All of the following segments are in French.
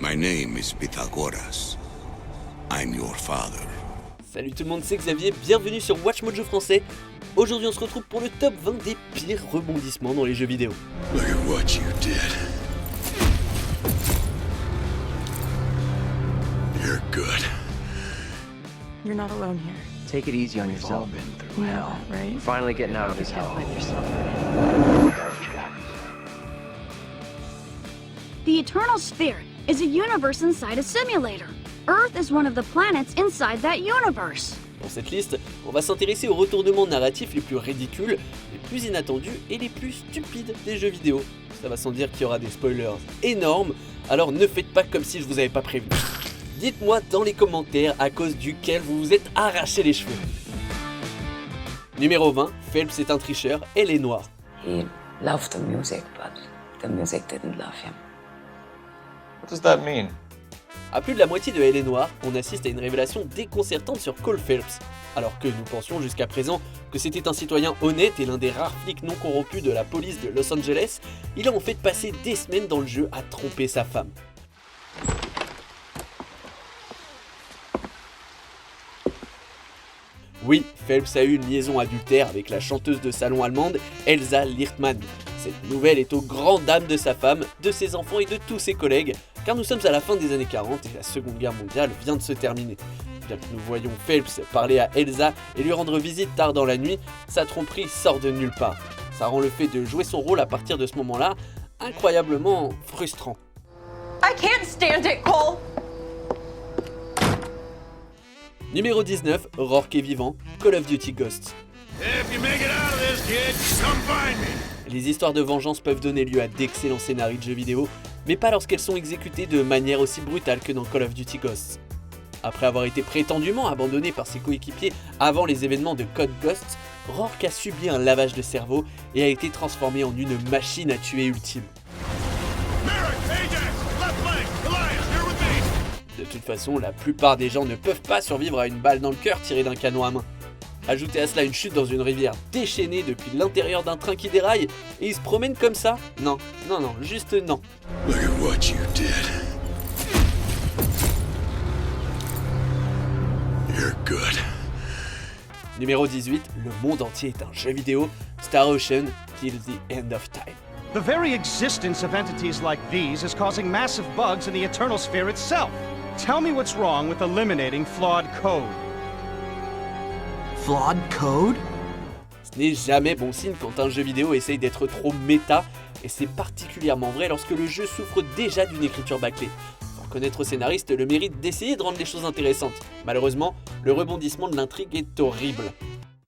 My name is Pythagoras. I'm your father. Salut tout le monde, c'est Xavier, bienvenue sur Watch Mojo français. Aujourd'hui on se retrouve pour le top 20 des pires rebondissements dans les jeux vidéo. Look at what you did. You're good. You're not alone here. Take it easy on yourself. You know that, right? Finally getting out of this hell. The Eternal Sphere is a universe inside a simulator. Earth is one of the planets inside that universe. Dans cette liste, on va s'intéresser aux retournements narratifs les plus ridicules, les plus inattendus et les plus stupides des jeux vidéo. Ça va sans dire qu'il y aura des spoilers énormes, alors ne faites pas comme si je vous avais pas prévenu. Dites-moi dans les commentaires à cause duquel vous vous êtes arraché les cheveux. Numéro 20, Phelps est un tricheur, elle est noire. He loved the music, but the music didn't love him. What does that mean? À plus de la moitié de Elle est noire, on assiste à une révélation déconcertante sur Cole Phelps. Alors que nous pensions jusqu'à présent que c'était un citoyen honnête et l'un des rares flics non corrompus de la police de Los Angeles, il a en fait passé des semaines dans le jeu à tromper sa femme. Oui, Phelps a eu une liaison adultère avec la chanteuse de salon allemande Elsa Lichtmann. Cette nouvelle est aux grandes dames de sa femme, de ses enfants et de tous ses collègues, car nous sommes à la fin des années 40 et la Seconde Guerre mondiale vient de se terminer. Bien que nous voyions Phelps parler à Elsa et lui rendre visite tard dans la nuit, sa tromperie sort de nulle part. Ça rend le fait de jouer son rôle à partir de ce moment-là incroyablement frustrant. I can't stand it, Cole! Numéro 19, Rourke est vivant, Call of Duty Ghosts. If you make it out of this, kid, come find me. Les histoires de vengeance peuvent donner lieu à d'excellents scénarios de jeux vidéo, mais pas lorsqu'elles sont exécutées de manière aussi brutale que dans Call of Duty Ghosts. Après avoir été prétendument abandonné par ses coéquipiers avant les événements de Code Ghosts, Rourke a subi un lavage de cerveau et a été transformé en une machine à tuer ultime. De toute façon, la plupart des gens ne peuvent pas survivre à une balle dans le cœur tirée d'un canon à main. Ajoutez à cela une chute dans une rivière déchaînée depuis l'intérieur d'un train qui déraille et il se promène comme ça? Non, juste non. Look at what you did. You're good. Numéro 18, le monde entier est un jeu vidéo, Star Ocean till the end of time. The very existence of entities like these is causing massive bugs in the Eternal Sphere itself. Tell me what's wrong with eliminating flawed code. Flawed code? Ce n'est jamais bon signe quand un jeu vidéo essaye d'être trop méta, et c'est particulièrement vrai lorsque le jeu souffre déjà d'une écriture bâclée. Pour connaître au scénariste le mérite d'essayer de rendre les choses intéressantes. Malheureusement, le rebondissement de l'intrigue est horrible.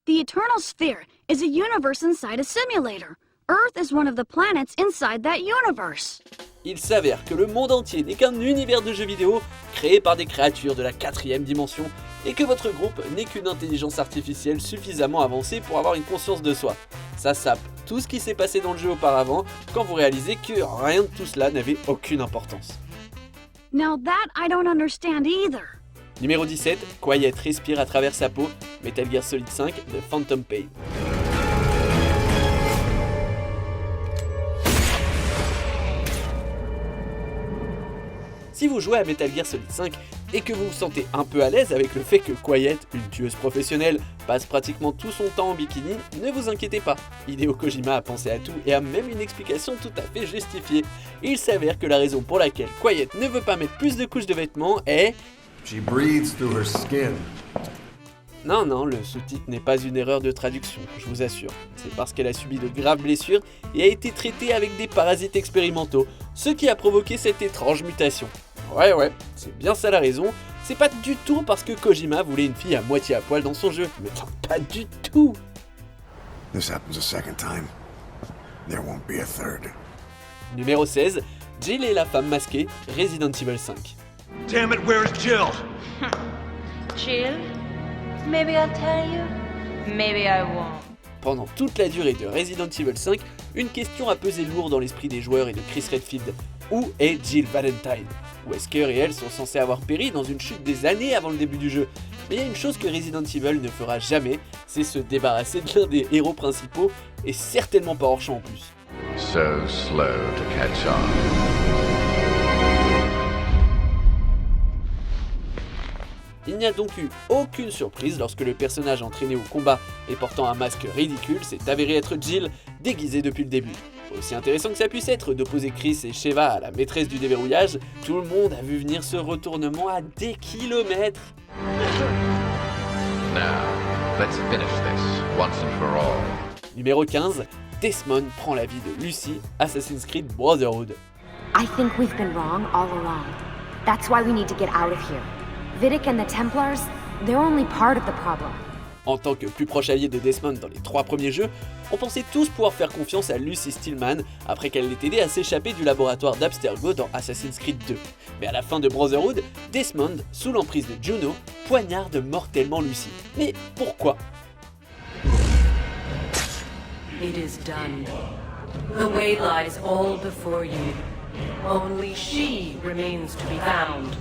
The Eternal Sphere is a universe inside a simulator. Earth is one of the planets inside that universe. Il s'avère que le monde entier n'est qu'un univers de jeux vidéo créé par des créatures de la 4e dimension et que votre groupe n'est qu'une intelligence artificielle suffisamment avancée pour avoir une conscience de soi. Ça sape tout ce qui s'est passé dans le jeu auparavant quand vous réalisez que rien de tout cela n'avait aucune importance. Now that I don't understand either. Numéro 17, Quiet respire à travers sa peau, Metal Gear Solid 5 de Phantom Pain. Si vous jouez à Metal Gear Solid 5 et que vous vous sentez un peu à l'aise avec le fait que Quiet, une tueuse professionnelle, passe pratiquement tout son temps en bikini, ne vous inquiétez pas. Hideo Kojima a pensé à tout et a même une explication tout à fait justifiée. Il s'avère que la raison pour laquelle Quiet ne veut pas mettre plus de couches de vêtements est... She breathes through her skin. Non, le sous-titre n'est pas une erreur de traduction, je vous assure. C'est parce qu'elle a subi de graves blessures et a été traitée avec des parasites expérimentaux, ce qui a provoqué cette étrange mutation. Ouais, c'est bien ça la raison, c'est pas du tout parce que Kojima voulait une fille à moitié à poil dans son jeu, mais non, pas du tout. This happens a second time. There won't be a third. Numéro 16, Jill et la femme masquée, Resident Evil 5. Damn it, where's Jill? Jill? Maybe I'll tell you, maybe I won't. Pendant toute la durée de Resident Evil 5, une question a pesé lourd dans l'esprit des joueurs et de Chris Redfield. Où est Jill Valentine? Wesker et elle sont censés avoir péri dans une chute des années avant le début du jeu. Mais il y a une chose que Resident Evil ne fera jamais, c'est se débarrasser de l'un des héros principaux, et certainement pas hors champ en plus. So slow to catch on. Il n'y a donc eu aucune surprise lorsque le personnage entraîné au combat et portant un masque ridicule s'est avéré être Jill, déguisée depuis le début. Aussi intéressant que ça puisse être d'opposer Chris et Sheva à la maîtresse du déverrouillage, tout le monde a vu venir ce retournement à des kilomètres. Now, let's finish this once and for all. Numéro 15, Desmond prend la vie de Lucy, Assassin's Creed Brotherhood. I think we've been wrong all along. That's why we need to get out of here. Vidic and the Templars, they're only part of the problem. En tant que plus proche allié de Desmond dans les 3 premiers jeux, on pensait tous pouvoir faire confiance à Lucy Stillman après qu'elle l'ait aidé à s'échapper du laboratoire d'Abstergo dans Assassin's Creed 2. Mais à la fin de Brotherhood, Desmond, sous l'emprise de Juno, poignarde mortellement Lucy. Mais pourquoi ? It is done. The way lies all before you. Only she remains to be found.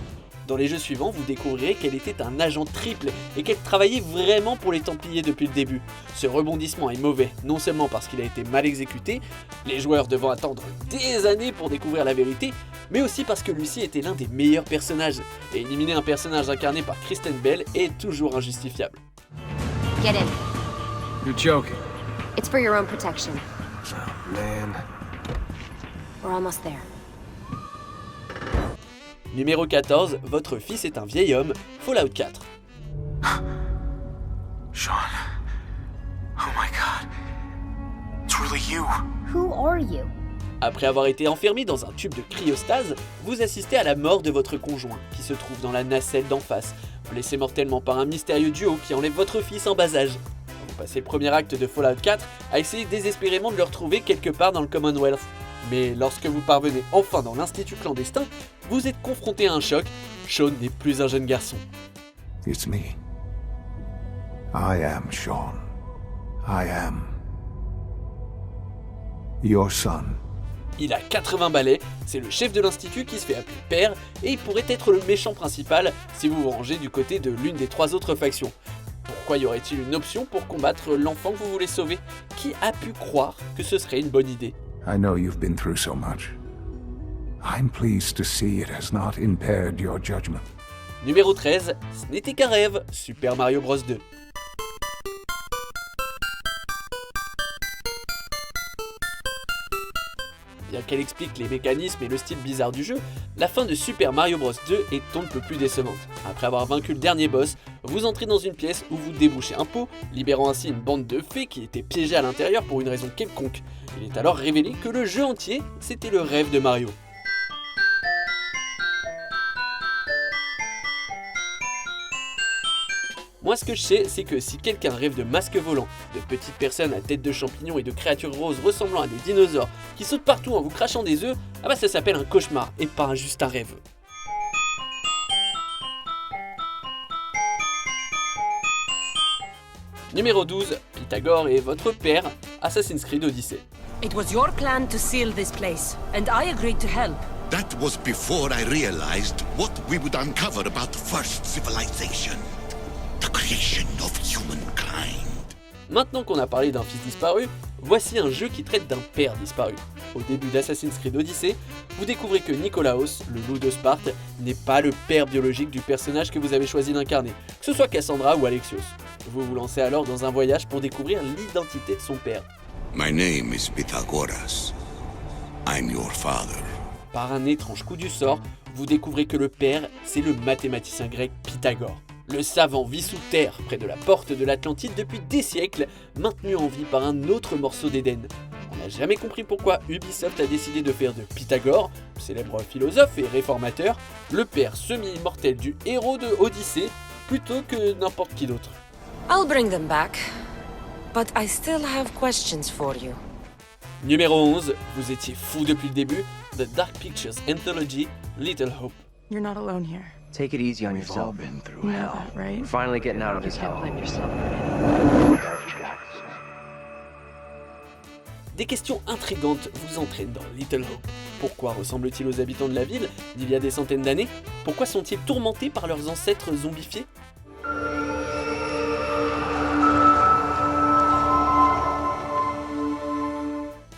Dans les jeux suivants, vous découvrirez qu'elle était un agent triple et qu'elle travaillait vraiment pour les Templiers depuis le début. Ce rebondissement est mauvais, non seulement parce qu'il a été mal exécuté, les joueurs devant attendre des années pour découvrir la vérité, mais aussi parce que Lucy était l'un des meilleurs personnages, et éliminer un personnage incarné par Kristen Bell est toujours injustifiable. Get in. You're joking. It's for your own protection. Oh, man. We're almost there. Numéro 14, votre fils est un vieil homme, Fallout 4. Sean. Oh my god. It's really you. Who are you? Après avoir été enfermé dans un tube de cryostase, vous assistez à la mort de votre conjoint, qui se trouve dans la nacelle d'en face, blessé mortellement par un mystérieux duo qui enlève votre fils en bas âge. Vous passez le premier acte de Fallout 4 à essayer désespérément de le retrouver quelque part dans le Commonwealth. Mais lorsque vous parvenez enfin dans l'institut clandestin, vous êtes confronté à un choc. Sean n'est plus un jeune garçon. It's me. I am Sean. I am your son. Il a 80 balais, c'est le chef de l'institut qui se fait appeler père, et il pourrait être le méchant principal si vous vous rangez du côté de l'une des 3 autres factions. Pourquoi y aurait-il une option pour combattre l'enfant que vous voulez sauver ? Qui a pu croire que ce serait une bonne idée ? I know you've been through so much. I'm pleased to see it has not impaired your judgment. Numéro 13, ce n'était qu'un rêve, Super Mario Bros 2. Bien qu'elle explique les mécanismes et le style bizarre du jeu, la fin de Super Mario Bros 2 est on ne peut plus décevante. Après avoir vaincu le dernier boss, vous entrez dans une pièce où vous débouchez un pot, libérant ainsi une bande de fées qui étaient piégées à l'intérieur pour une raison quelconque. Il est alors révélé que le jeu entier, c'était le rêve de Mario. Moi ce que je sais, c'est que si quelqu'un rêve de masques volants, de petites personnes à tête de champignons et de créatures roses ressemblant à des dinosaures qui sautent partout en vous crachant des œufs, ah bah ça s'appelle un cauchemar et pas juste un rêve. Numéro 12, Pythagore est votre père, Assassin's Creed Odyssey. It was your plan to seal this place, and I agreed to help. That was before I realized what we would uncover about the first civilization. The creation of humankind. Maintenant qu'on a parlé d'un fils disparu, voici un jeu qui traite d'un père disparu. Au début d'Assassin's Creed Odyssey, vous découvrez que Nikolaos, le loup de Sparte, n'est pas le père biologique du personnage que vous avez choisi d'incarner, que ce soit Cassandra ou Alexios. Vous vous lancez alors dans un voyage pour découvrir l'identité de son père. My name is Pythagoras. I'm your father. Par un étrange coup du sort, vous découvrez que le père, c'est le mathématicien grec Pythagore. Le savant vit sous terre, près de la porte de l'Atlantide depuis des siècles, maintenu en vie par un autre morceau d'Éden. On n'a jamais compris pourquoi Ubisoft a décidé de faire de Pythagore, célèbre philosophe et réformateur, le père semi-immortel du héros de Odyssée, plutôt que n'importe qui d'autre. I'll bring them back, but I still have questions for you. Numéro 11, vous étiez fou depuis le début, The Dark Pictures Anthology, Little Hope. You're not alone here. Take it easy on We've all yourself. been through You know hell. that, right? We're finally getting out of this hell. Blame yourself. Des questions intrigantes vous entraînent dans Little Hope. Pourquoi ressemblent-ils aux habitants de la ville d'il y a des centaines d'années ? Pourquoi sont-ils tourmentés par leurs ancêtres zombifiés ?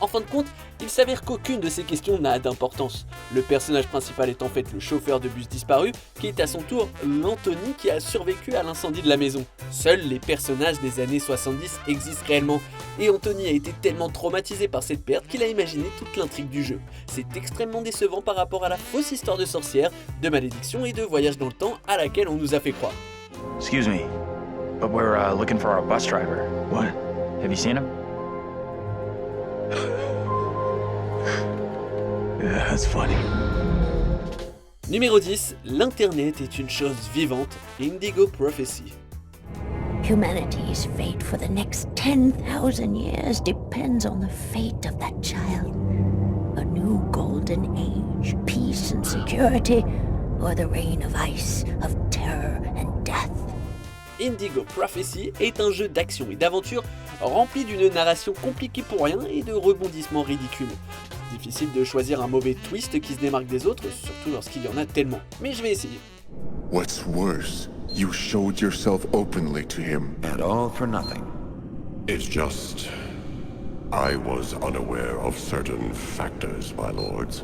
En fin de compte, Il s'avère qu'aucune de ces questions n'a d'importance. Le personnage principal est en fait le chauffeur de bus disparu, qui est à son tour l'Anthony qui a survécu à l'incendie de la maison. Seuls les personnages des années 70 existent réellement, et Anthony a été tellement traumatisé par cette perte qu'il a imaginé toute l'intrigue du jeu. C'est extrêmement décevant par rapport à la fausse histoire de sorcière, de malédiction et de voyage dans le temps à laquelle on nous a fait croire. Excuse me, but we're looking for our bus driver. What? Have you seen him? Yeah, that's funny. Numéro 10, l'internet est une chose vivante, Indigo Prophecy. Humanity's fate for the next 10,000 years depends on the fate of that child. A new golden age, peace and security, or the reign of ice, of terror and death. Indigo Prophecy est un jeu d'action et d'aventure rempli d'une narration compliquée pour rien et de rebondissements ridicules. Difficile de choisir un mauvais twist qui se démarque des autres, surtout lorsqu'il y en a tellement. Mais je vais essayer. What's worse, you showed yourself openly to him. And all for nothing. It's just... I was unaware of certain factors, my lords.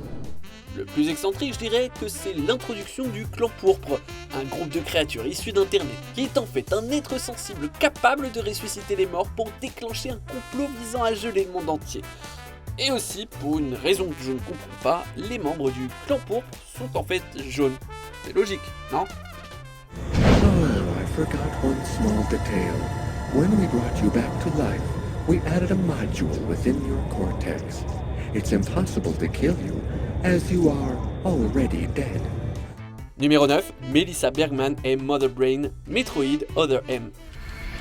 Le plus excentrique, je dirais que c'est l'introduction du clan pourpre, un groupe de créatures issues d'Internet, qui est en fait un être sensible capable de ressusciter les morts pour déclencher un complot visant à geler le monde entier. Et aussi, pour une raison que je ne comprends pas, les membres du clan pourpre sont en fait jaunes. C'est logique, non? Oh, I forgot one small detail. When we brought you back to life, we added a module within your cortex. It's impossible to kill you, as you are already dead. Numéro 9, Melissa Bergman et Mother Brain, Metroid Other M.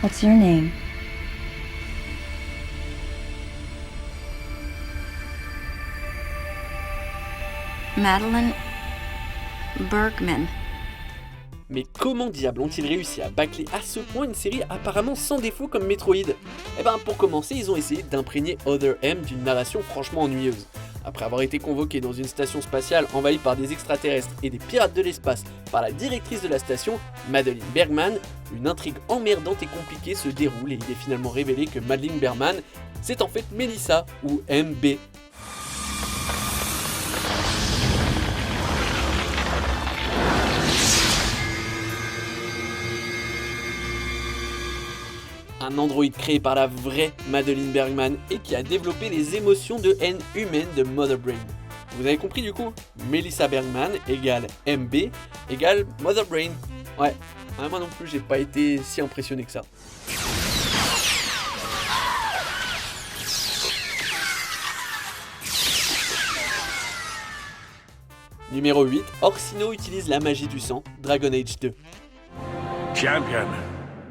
What's your name? Madeline Bergman. Mais comment diable ont-ils réussi à bâcler à ce point une série apparemment sans défaut comme Metroid? Eh ben pour commencer, ils ont essayé d'imprégner Other M d'une narration franchement ennuyeuse. Après avoir été convoqués dans une station spatiale envahie par des extraterrestres et des pirates de l'espace par la directrice de la station, Madeleine Bergman, une intrigue emmerdante et compliquée se déroule et il est finalement révélé que Madeleine Bergman, c'est en fait Melissa ou MB. Un androïde créé par la vraie Madeleine Bergman et qui a développé les émotions de haine humaine de Mother Brain. Vous avez compris du coup? Melissa Bergman égale MB égale Mother Brain. Ouais, moi non plus j'ai pas été si impressionné que ça. Numéro 8, Orsino utilise la magie du sang, Dragon Age 2. Champion,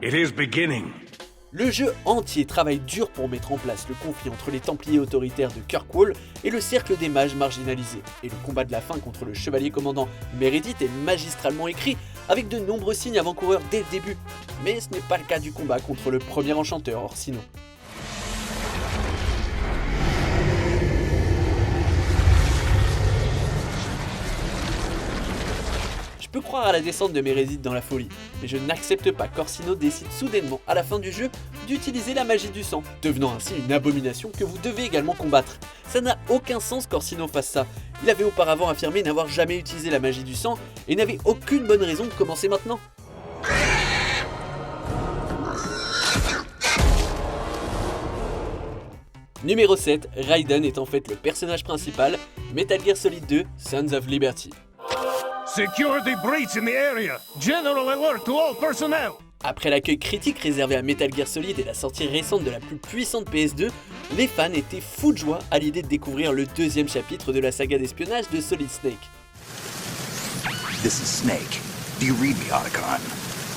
it is beginning. Le jeu entier travaille dur pour mettre en place le conflit entre les Templiers autoritaires de Kirkwall et le Cercle des Mages marginalisés. Et le combat de la fin contre le Chevalier Commandant Meredith est magistralement écrit, avec de nombreux signes avant-coureurs dès le début. Mais ce n'est pas le cas du combat contre le premier enchanteur Orsino. Je peux croire à la descente de Meredith dans la folie, mais je n'accepte pas qu'Orsino décide soudainement, à la fin du jeu, d'utiliser la magie du sang, devenant ainsi une abomination que vous devez également combattre. Ça n'a aucun sens qu'Orsino fasse ça. Il avait auparavant affirmé n'avoir jamais utilisé la magie du sang et n'avait aucune bonne raison de commencer maintenant. Numéro 7, Raiden est en fait le personnage principal, Metal Gear Solid 2, Sons of Liberty. Secure the breach in the area. General alert to all personnel. Après l'accueil critique réservé à Metal Gear Solid et la sortie récente de la plus puissante PS2, les fans étaient fous de joie à l'idée de découvrir le deuxième chapitre de la saga d'espionnage de Solid Snake. This is Snake. Do you read me, Otacon?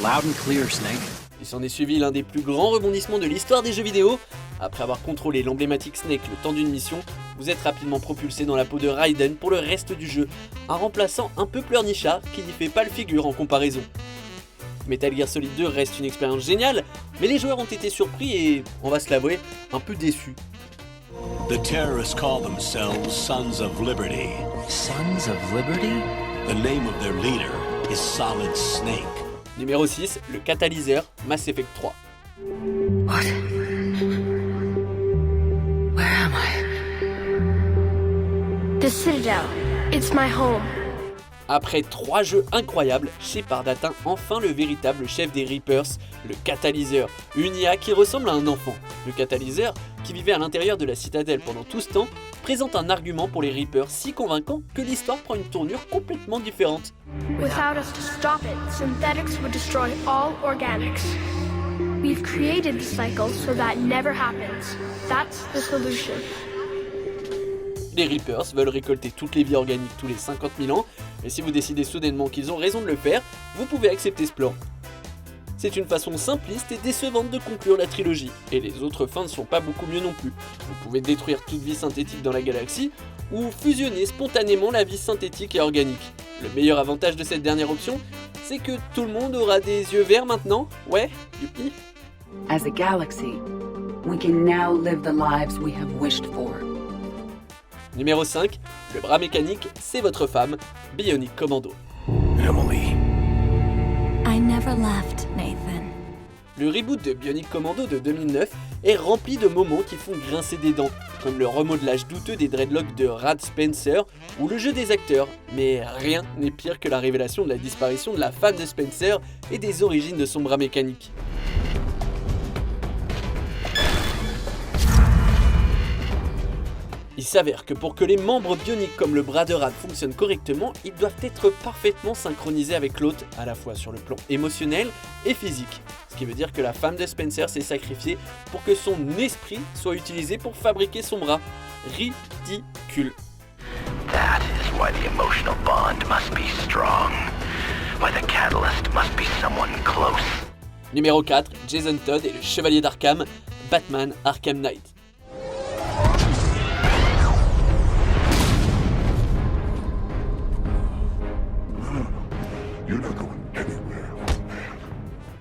Loud and clear, Snake. Il s'en est suivi l'un des plus grands rebondissements de l'histoire des jeux vidéo. Après avoir contrôlé l'emblématique Snake le temps d'une mission, vous êtes rapidement propulsé dans la peau de Raiden pour le reste du jeu, un remplaçant un peu pleurnichard qui n'y fait pas le figure en comparaison. Metal Gear Solid 2 reste une expérience géniale, mais les joueurs ont été surpris et, on va se l'avouer, un peu déçus. The terrorists call themselves Sons of Liberty. Sons of Liberty? The name of their leader is Solid Snake. Numéro 6, le catalyseur, Mass Effect 3. What? Where am I? The Citadel. It's my home. Après 3 jeux incroyables, Shepard atteint enfin le véritable chef des Reapers, le Catalyseur, une IA qui ressemble à un enfant. Le Catalyseur, qui vivait à l'intérieur de la citadelle pendant tout ce temps, présente un argument pour les Reapers si convaincant que l'histoire prend une tournure complètement différente. Without us to stop it, synthetics would destroy all organics. We've created the cycle so that never happens. That's the solution. Les Reapers veulent récolter toutes les vies organiques tous les 50 000 ans, et si vous décidez soudainement qu'ils ont raison de le faire, vous pouvez accepter ce plan. C'est une façon simpliste et décevante de conclure la trilogie, et les autres fins ne sont pas beaucoup mieux non plus. Vous pouvez détruire toute vie synthétique dans la galaxie, ou fusionner spontanément la vie synthétique et organique. Le meilleur avantage de cette dernière option, c'est que tout le monde aura des yeux verts maintenant, ouais, youpi. As a galaxy, we can now live the lives we have wished for. Numéro 5, le bras mécanique, c'est votre femme, Bionic Commando. Emily. I never left, Nathan. Le reboot de Bionic Commando de 2009 est rempli de moments qui font grincer des dents, comme le remodelage douteux des dreadlocks de Rad Spencer ou le jeu des acteurs, mais rien n'est pire que la révélation de la disparition de la femme de Spencer et des origines de son bras mécanique. Il s'avère que pour que les membres bioniques comme le bras de Rad fonctionnent correctement, ils doivent être parfaitement synchronisés avec l'autre, à la fois sur le plan émotionnel et physique. Ce qui veut dire que la femme de Spencer s'est sacrifiée pour que son esprit soit utilisé pour fabriquer son bras. Ridicule. That is why the emotional bond must be strong. Why the catalyst must be someone close. Numéro 4, Jason Todd et le Chevalier d'Arkham, Batman Arkham Knight.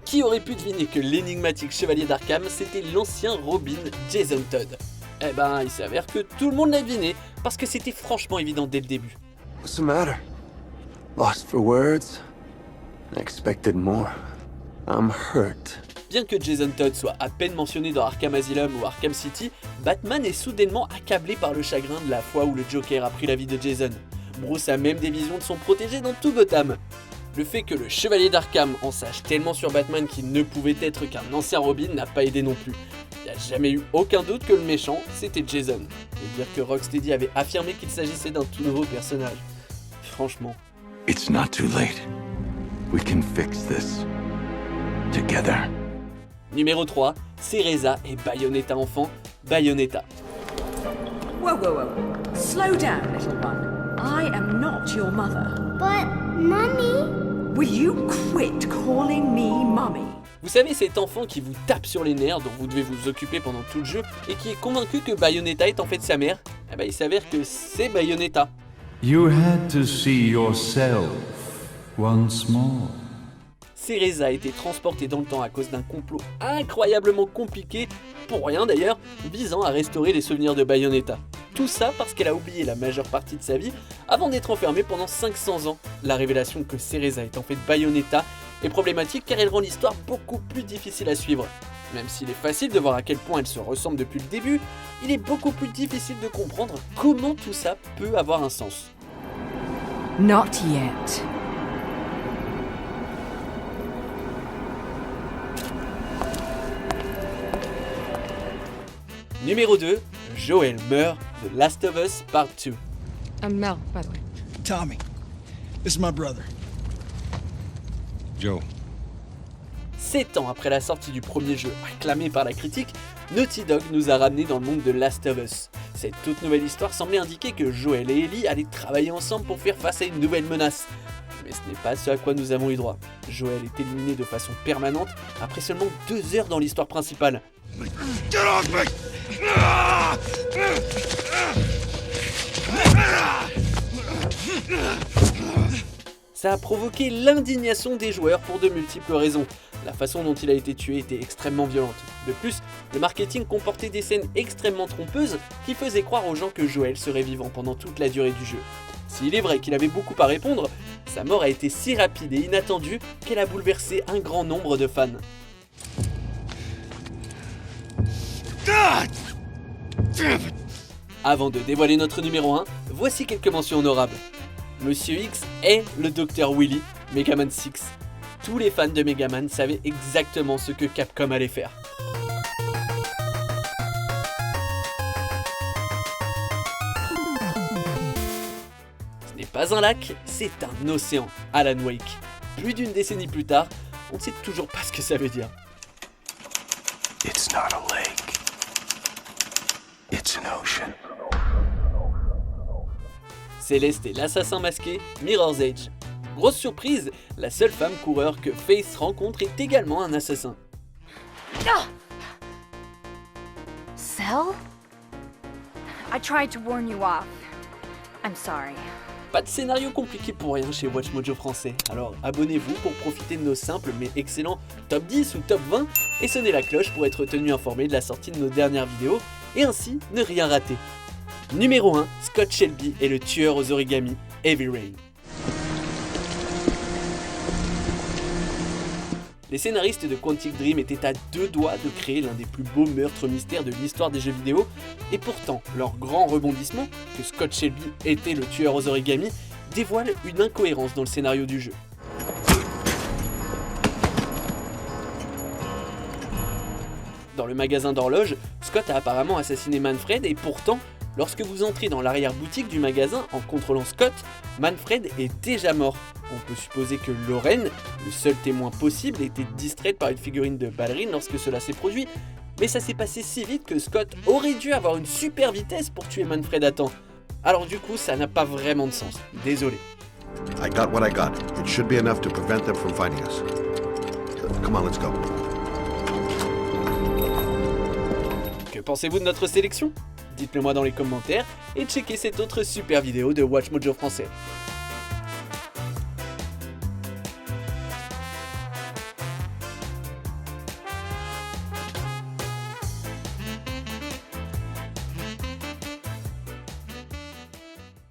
Qui aurait pu deviner que l'énigmatique Chevalier d'Arkham, c'était l'ancien Robin Jason Todd? Eh ben, il s'avère que tout le monde l'a deviné, parce que c'était franchement évident dès le début. What's the matter? Lost for words? I expected more. I'm hurt. Bien que Jason Todd soit à peine mentionné dans Arkham Asylum ou Arkham City, Batman est soudainement accablé par le chagrin de la fois où le Joker a pris la vie de Jason. Bruce a même des visions de son protégé dans tout Gotham. Le fait que le Chevalier d'Arkham en sache tellement sur Batman qu'il ne pouvait être qu'un ancien Robin n'a pas aidé non plus. Il n'y a jamais eu aucun doute que le méchant, c'était Jason. Et dire que Rocksteady avait affirmé qu'il s'agissait d'un tout nouveau personnage. Franchement. It's not too late. We can fix this. Together. Numéro 3, Cereza et Bayonetta enfant, Bayonetta. Whoa, whoa, whoa. Slow down, little one. I am not your mother. But, Mommy... Will you quit calling me mommy? Vous savez, cet enfant qui vous tape sur les nerfs, dont vous devez vous occuper pendant tout le jeu, et qui est convaincu que Bayonetta est en fait sa mère, eh ben il s'avère que c'est Bayonetta. You had to see yourself once more. Cereza a été transportée dans le temps à cause d'un complot incroyablement compliqué, pour rien d'ailleurs, visant à restaurer les souvenirs de Bayonetta. Tout ça parce qu'elle a oublié la majeure partie de sa vie avant d'être enfermée pendant 500 ans. La révélation que Cereza est en fait Bayonetta est problématique car elle rend l'histoire beaucoup plus difficile à suivre. Même s'il est facile de voir à quel point elle se ressemble depuis le début, il est beaucoup plus difficile de comprendre comment tout ça peut avoir un sens. Not yet. Numéro 2, Joel meurt de Last of Us Part 2. I'm Mel, by the way. Tommy, this is my brother. Joe. 7 ans après la sortie du premier jeu, acclamé par la critique, Naughty Dog nous a ramenés dans le monde de Last of Us. Cette toute nouvelle histoire semblait indiquer que Joel et Ellie allaient travailler ensemble pour faire face à une nouvelle menace. Mais ce n'est pas ce à quoi nous avons eu droit. Joel est éliminé de façon permanente après seulement 2 heures dans l'histoire principale. Get off me! Ça a provoqué l'indignation des joueurs pour de multiples raisons. La façon dont il a été tué était extrêmement violente. De plus, le marketing comportait des scènes extrêmement trompeuses qui faisaient croire aux gens que Joel serait vivant pendant toute la durée du jeu. S'il est vrai qu'il avait beaucoup à répondre, sa mort a été si rapide et inattendue qu'elle a bouleversé un grand nombre de fans. Avant de dévoiler notre numéro 1, voici quelques mentions honorables. Monsieur X est le Dr Willy, Mega Man 6. Tous les fans de Mega Man savaient exactement ce que Capcom allait faire. Ce n'est pas un lac, c'est un océan, Alan Wake. Plus d'une décennie plus tard, on ne sait toujours pas ce que ça veut dire. It's not a lake. It's an ocean. Céleste est l'assassin masqué, Mirror's Edge. Grosse surprise, la seule femme coureur que Face rencontre est également un assassin. Cell? I tried to warn you off. I'm sorry. Pas de scénario compliqué pour rien chez Watch Mojo français, alors abonnez-vous pour profiter de nos simples mais excellents top 10 ou top 20 et sonnez la cloche pour être tenu informé de la sortie de nos dernières vidéos et ainsi ne rien rater. Numéro 1, Scott Shelby est le tueur aux origamis, Heavy Rain. Les scénaristes de Quantic Dream étaient à deux doigts de créer l'un des plus beaux meurtres mystères de l'histoire des jeux vidéo, et pourtant leur grand rebondissement, que Scott Shelby était le tueur aux origamis, dévoile une incohérence dans le scénario du jeu. Dans le magasin d'horloge, Scott a apparemment assassiné Manfred et pourtant, lorsque vous entrez dans l'arrière-boutique du magasin en contrôlant Scott, Manfred est déjà mort. On peut supposer que Lauren, le seul témoin possible, était distraite par une figurine de ballerine lorsque cela s'est produit, mais ça s'est passé si vite que Scott aurait dû avoir une super vitesse pour tuer Manfred à temps. Alors du coup, ça n'a pas vraiment de sens. Désolé. I got what I got. It should be enough to prevent them from finding us. Come on, let's go. Que pensez-vous de notre sélection ? Dites-le moi dans les commentaires et checkez cette autre super vidéo de Watch Mojo français.